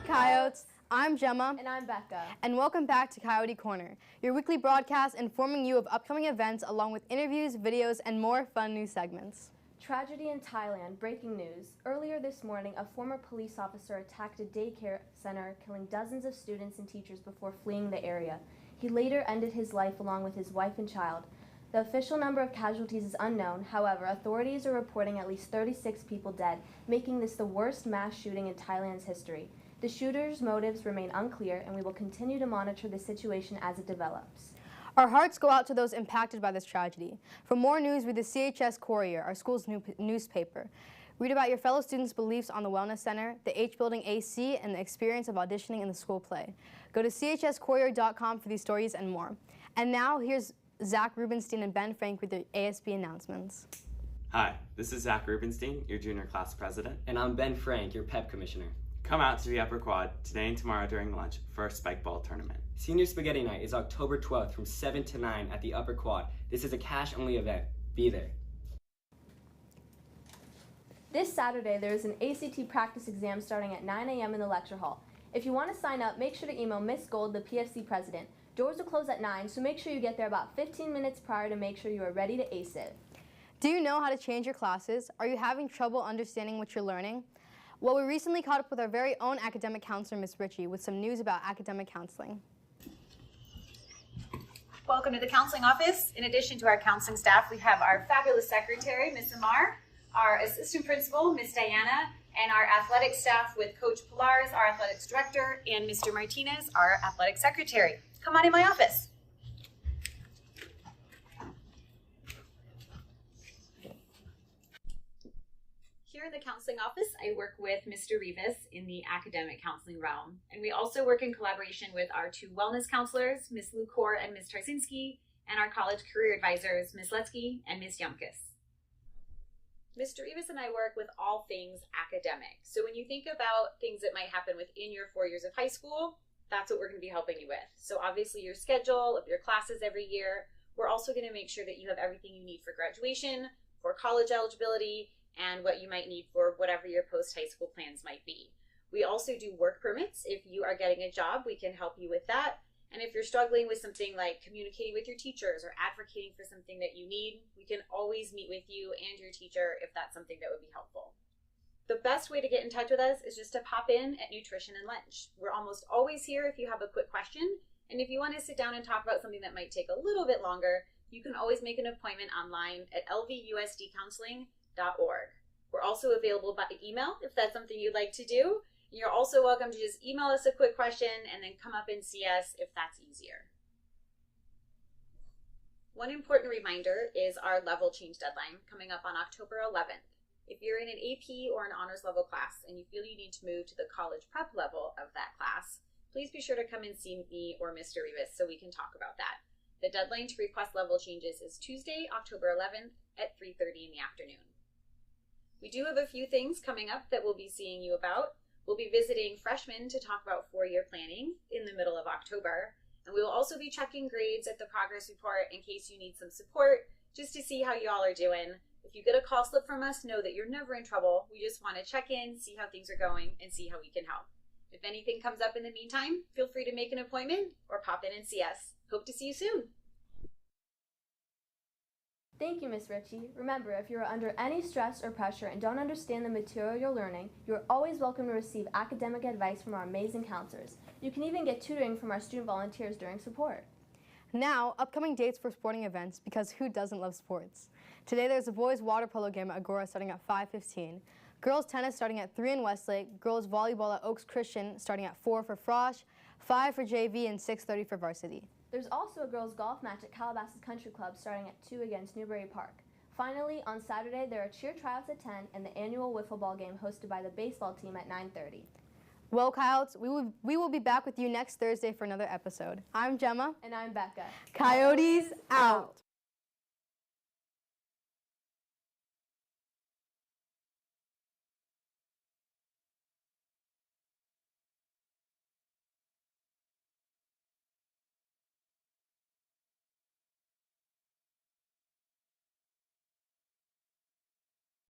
Coyotes? I'm Gemma. And I'm Becca. And welcome back to Coyote Corner, your weekly broadcast informing you of upcoming events along with interviews, videos, and more fun news segments. Tragedy in Thailand, breaking news. Earlier this morning, a former police officer attacked a daycare center, killing dozens of students and teachers before fleeing the area. He later ended his life along with his wife and child. The official number of casualties is unknown. However, authorities are reporting at least 36 people dead, making this the worst mass shooting in Thailand's history. The shooter's motives remain unclear, and we will continue to monitor the situation as it develops. Our hearts go out to those impacted by this tragedy. For more news, read the CHS Courier, our school's new newspaper. Read about your fellow students' beliefs on the Wellness Center, the H-Building AC, and the experience of auditioning in the school play. Go to chscourier.com for these stories and more. And now, here's Zach Rubenstein and Ben Frank with the ASB announcements. Hi, this is Zach Rubenstein, your junior class president. And I'm Ben Frank, your PEP commissioner. Come out to the Upper Quad today and tomorrow during lunch for our Spike Ball tournament. Senior Spaghetti Night is October 12th from 7 to 9 at the Upper Quad. This is a cash-only event. Be there. This Saturday, there is an ACT practice exam starting at 9 a.m. in the lecture hall. If you want to sign up, make sure to email Miss Gold, the PFC president. Doors will close at 9, so make sure you get there about 15 minutes prior to make sure you are ready to ace it. Do you know how to change your classes? Are you having trouble understanding what you're learning? Well, we recently caught up with our very own academic counselor, Miss Ritchie, with some news about academic counseling. Welcome to the counseling office. In addition to our counseling staff, we have our fabulous secretary, Ms. Amar, our assistant principal, Ms. Diana, and our athletic staff with Coach Pilares, our athletics director, and Mr. Martinez, our athletic secretary. Come on in my office. Here in the counseling office, I work with Mr. Rivas in the academic counseling realm. And we also work in collaboration with our two wellness counselors, Ms. Lukor and Ms. Tarsinski, and our college career advisors, Ms. Letsky and Ms. Yumkus. Mr. Rivas and I work with all things academic. So when you think about things that might happen within your 4 years of high school, that's what we're going to be helping you with. So obviously your schedule of your classes every year. We're also going to make sure that you have everything you need for graduation, for college eligibility, and what you might need for whatever your post-high school plans might be. We also do work permits. If you are getting a job, we can help you with that. And if you're struggling with something like communicating with your teachers or advocating for something that you need, we can always meet with you and your teacher if that's something that would be helpful. The best way to get in touch with us is just to pop in at Nutrition and Lunch. We're almost always here if you have a quick question. And if you want to sit down and talk about something that might take a little bit longer, you can always make an appointment online at lvusdcounseling.org. We're also available by email if that's something you'd like to do. You're also welcome to just email us a quick question and then come up and see us if that's easier. One important reminder is our level change deadline coming up on October 11th. If you're in an AP or an honors level class and you feel you need to move to the college prep level of that class, please be sure to come and see me or Mr. Rivas so we can talk about that. The deadline to request level changes is Tuesday, October 11th at 3:30 in the afternoon. We do have a few things coming up that we'll be seeing you about. We'll be visiting freshmen to talk about four-year planning in the middle of October. And we will also be checking grades at the progress report in case you need some support, just to see how y'all are doing. If you get a call slip from us, know that you're never in trouble. We just want to check in, see how things are going, and see how we can help. If anything comes up in the meantime, feel free to make an appointment or pop in and see us. Hope to see you soon. Thank you, Ms. Ritchie. Remember, if you are under any stress or pressure and don't understand the material you're learning, you are always welcome to receive academic advice from our amazing counselors. You can even get tutoring from our student volunteers during support. Now, upcoming dates for sporting events, because who doesn't love sports? Today there's a boys water polo game at Agora starting at 5:15. Girls tennis starting at 3 in Westlake. Girls volleyball at Oaks Christian starting at 4 for Frosh, 5 for JV, and 6:30 for varsity. There's also a girls' golf match at Calabasas Country Club starting at 2 against Newbury Park. Finally, on Saturday, there are cheer tryouts at 10 and the annual wiffle ball game hosted by the baseball team at 9:30. Well, Coyotes, we will be back with you next Thursday for another episode. I'm Gemma. And I'm Becca. Coyotes out.